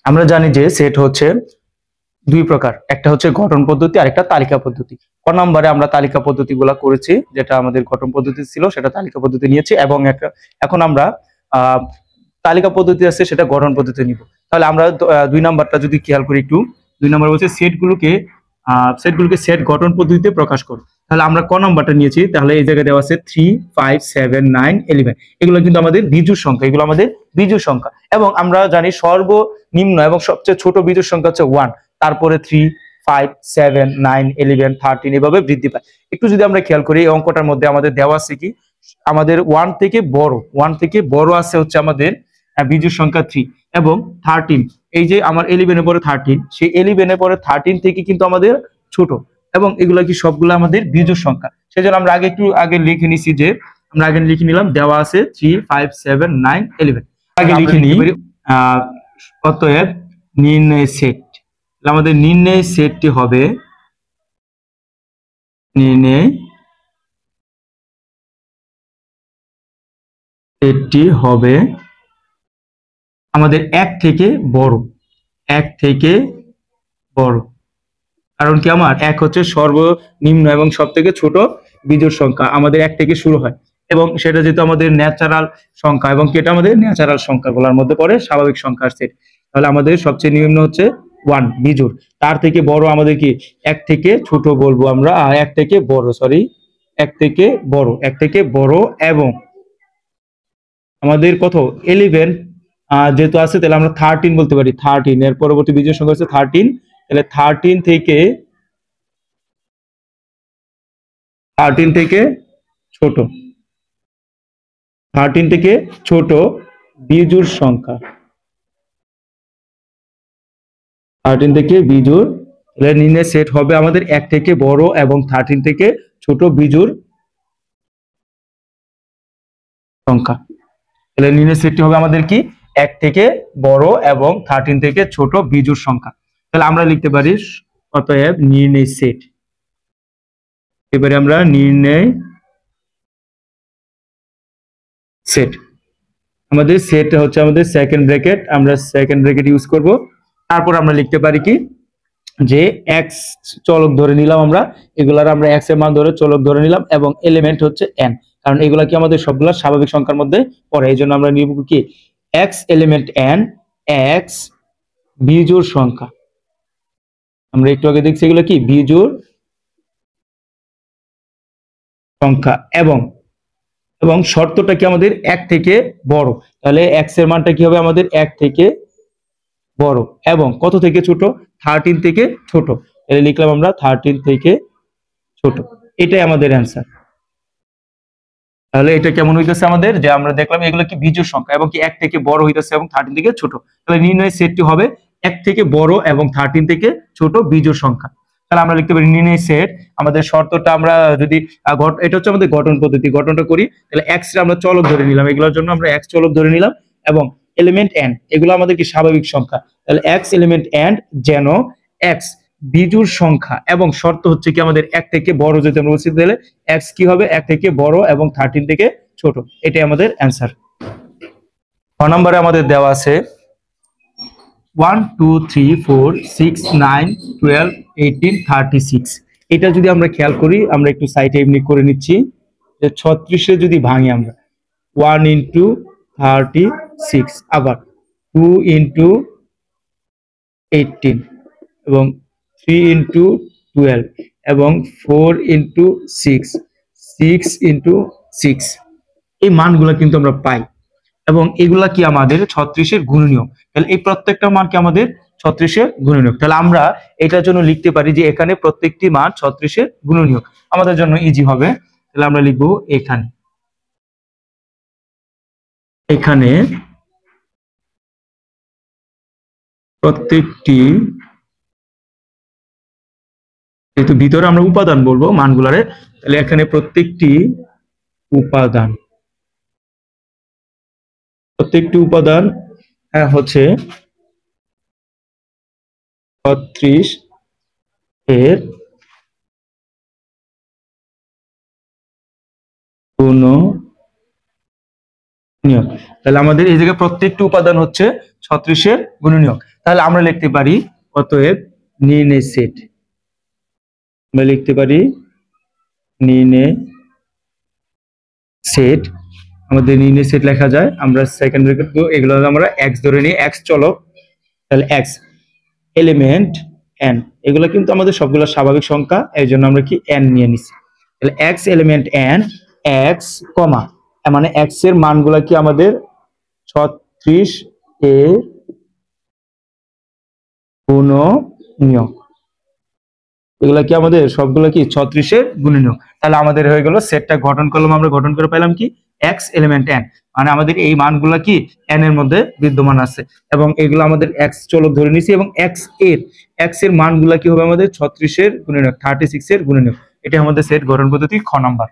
আমরা জানি যে সেট হচ্ছে দুই প্রকার, একটা হচ্ছে গঠন পদ্ধতি আর একটা তালিকা পদ্ধতি। ক নম্বরে আমরা তালিকা পদ্ধতিগুলো করেছি, যেটা আমাদের গঠন পদ্ধতি ছিল সেটা তালিকা পদ্ধতি নিয়েছি, এবং এখন আমরা তালিকা পদ্ধতি আছে সেটা গঠন পদ্ধতি নিব। তাহলে আমরা 2 নাম্বারটা যদি খেয়াল করি একটু, 2 নাম্বার বলছে সেটগুলোকে সেট গঠন পদ্ধতিতে প্রকাশ করো। তাহলে আমরা ক নাম্বারটা নিয়েছি, তাহলে এই জায়গায় দেওয়া আছে 3, 5, 7, 9, 11। এগুলো কিন্তু আমাদের বিজোড় সংখ্যা, এগুলো আমাদের বিজোড় সংখ্যা। এবং আমরা জানি সর্বনিম্ন এবং সবচেয়ে ছোট বিজোড় সংখ্যা হচ্ছে 1, তারপরে 3, 5, 7, 9, 11, 13 এভাবে বৃদ্ধি পায়। একটু যদি আমরা খেয়াল করি এই অঙ্কটার মধ্যে আমাদের দেওয়া আছে কি, আমাদের 1 থেকে বড় আছে হচ্ছে আমাদের বিজোড় সংখ্যা 3 এবং 13। এই যে আমার 11 এর পরে 13, সেই 11 এর পরে 13 থেকে কিন্তু আমাদের ছোট, এবং এগুলা কি সবগুলো আমাদের বিজোড় সংখ্যা। সেজন্য আমরা আগে লিখে নিছি যে আমরা আগে লিখে নিলাম দেওয়া আছে 3, 5, 7, 9, 11 আগে লিখে নিই। অতএব নির্ণয় সেট, আমাদের নির্ণয় সেটটি হবে আমাদের 1 থেকে বড়, কারণ কি আমার 1 হচ্ছে সর্বনিম্ন এবং সব থেকে ছোট বিজোড় সংখ্যা, আমাদের 1 থেকে শুরু হয়, এবং সেটা যেহেতু আমাদের ন্যাচারাল সংখ্যা এবং এটা আমাদের ন্যাচারাল সংখ্যাগুলোর মধ্যে পড়ে, স্বাভাবিক সংখ্যার সেট। তাহলে আমাদের সবচেয়ে নিম্ন হচ্ছে 1 বিজোড়, তার থেকে বড় আমাদের কি 1 থেকে ছোট বলবো আমরা, 1 থেকে বড় এবং আমাদের কত 11 যেহেতু আছে, তাহলে আমরা 13 বলতে পারি। 13 এর পরবর্তী বিজোড় সংখ্যা হচ্ছে 13, তাহলে 13 থেকে ছোট, 13 থেকে ছোট বিজোড় সংখ্যা, 13 থেকে বিজোড়, তাহলে নির্ণয় সেট হবে আমাদের 1 থেকে বড় এবং 13 থেকে ছোট বিজোড় সংখ্যা। তাহলে নির্ণয় সেটটি হবে আমাদের কি 1 থেকে বড় এবং 13 থেকে ছোট বিজোড় সংখ্যা। তাহলে আমরা লিখতে পারি অতএব নির্ণয় সেট। এবারে আমরা নির্ণয় সেট, আমাদের সেট হচ্ছে আমাদের সেকেন্ড ব্র্যাকেট, আমরা সেকেন্ড ব্র্যাকেট ইউজ করব। তারপর আমরা লিখতে পারি কি যে x চলক ধরে নিলাম, আমরা এগুলার আমরা x এর মান ধরে চলক ধরে নিলাম, এবং এলিমেন্ট হচ্ছে n, কারণ এগুলা কি আমাদের সবগুলা স্বাভাবিক সংখ্যার মধ্যে পড়ে। এই জন্য আমরা নিব কি x এলিমেন্ট n, x বিজোড় সংখ্যা। আমরা একটু আগে দেখছি এগুলো কি বিজোড় সংখ্যা, এবং শর্তটা কি আমাদের 1 থেকে বড়, তাহলে x এর মানটা কি হবে আমাদের 1 থেকে বড় এবং কত থেকে ছোট 13 থেকে ছোট, তাহলে লিখলাম আমরা 13 থেকে ছোট। এটাই আমাদের অ্যান্সার। তাহলে এটা কেমন হইতেছে আমাদের, যে আমরা দেখলাম এগুলো কি বিজোড় সংখ্যা এবং কি 1 থেকে বড় হইতেছে এবং 13 থেকে ছোট, তাহলে নির্ণয় সেটটি হবে 1 থেকে বড় এবং 13 থেকে ছোট বিজোড় সংখ্যা। তাহলে আমরা লিখতে পারি নির্ণয় সেট, আমাদের শর্তটা আমরা যদি এটা হচ্ছে আমাদের গঠন পদ্ধতি, গঠনটা করি তাহলে x রে আমরা চলক ধরে নিলাম, এগুলোর জন্য আমরা x চলক ধরে নিলাম, এবং এলিমেন্ট n এগুলো আমাদের কি স্বাভাবিক সংখ্যা, তাহলে x এলিমেন্ট n যেন x বিজোড় সংখ্যা, এবং শর্ত হচ্ছে কি আমাদের 1 থেকে বড় যদি আমরা বলছি, তাহলে x কি হবে 1 থেকে বড় এবং 13 থেকে ছোট। এটাই আমাদের অ্যান্সার। 6 নম্বরে আমাদের দেওয়া আছে 1, 2, 3, 4, 6, 9, 12, 18, 36। এটা যদি আমরা খেয়াল করি, আমরা একটু সাইডে এমনি করে নিচ্ছি যে 36 যদি ভাঙি আমরা 1 into 36, আবার 2 into 18, এবং 3 into 12, এবং 4 into 6, 6 into 6, এই মানগুলো কিন্তু আমরা পাই, এবং এগুলা কি আমাদের 36-এর গুণনীয়ক। তাহলে এই প্রত্যেকটা মান কি আমাদের 36-এর গুণনীয়ক। তাহলে আমরা এটার জন্য লিখতে পারি যে এখানে প্রত্যেকটি মান 36-এর গুণনীয়ক, আমাদের জন্য ইজি হবে। তাহলে আমরা লিখবো এখানে প্রত্যেকটি, যেহেতু ভিতরে আমরা উপাদান বলবো মানগুলারে, তাহলে এখানে প্রত্যেকটি উপাদান হচ্ছে 36 এর গুণনীয়ক। তাহলে আমাদের এই জায়গায় প্রত্যেকটি উপাদান হচ্ছে 36-এর গুণনীয়ক। তাহলে আমরা লিখতে পারি অতএব নির্ণয় সেট, আমরা লিখতে পারি নির্ণয় সেট, আমাদের নির্ণয় সেট লেখা যায়, আমরা সেকেন্ড ব্র্যাকেট এগুলো আমরা x ধরে নিই, x চলক, তাহলে x এলিমেন্ট n, এগুলো কিন্তু আমাদের সবগুলো স্বাভাবিক সংখ্যা, এই জন্য আমরা কি n নিয়ে নিছি। তাহলে x এলিমেন্ট n, x কমা মানে x এর মানগুলা কি আমাদের 36 এর গুণনীয়ক, এগুলা কি আমাদের সবগুলো কি 36 এর গুণনীয়ক। তাহলে আমাদের হয়ে গেল সেটটা গঠন করলাম, আমরা গঠন করে পেলাম কি x এলিমেন্ট n, মানে আমাদের এই মানগুলা কি n এর মধ্যে বিদ্যমান আছে এবং এগুলো আমাদের x চলক ধরে নিছি এবং x এর মানগুলা কি হবে আমাদের 36 এর গুণনীয়ক, 36 এর গুণনীয়ক। এটা আমাদের সেট গঠন পদ্ধতি খ নাম্বার।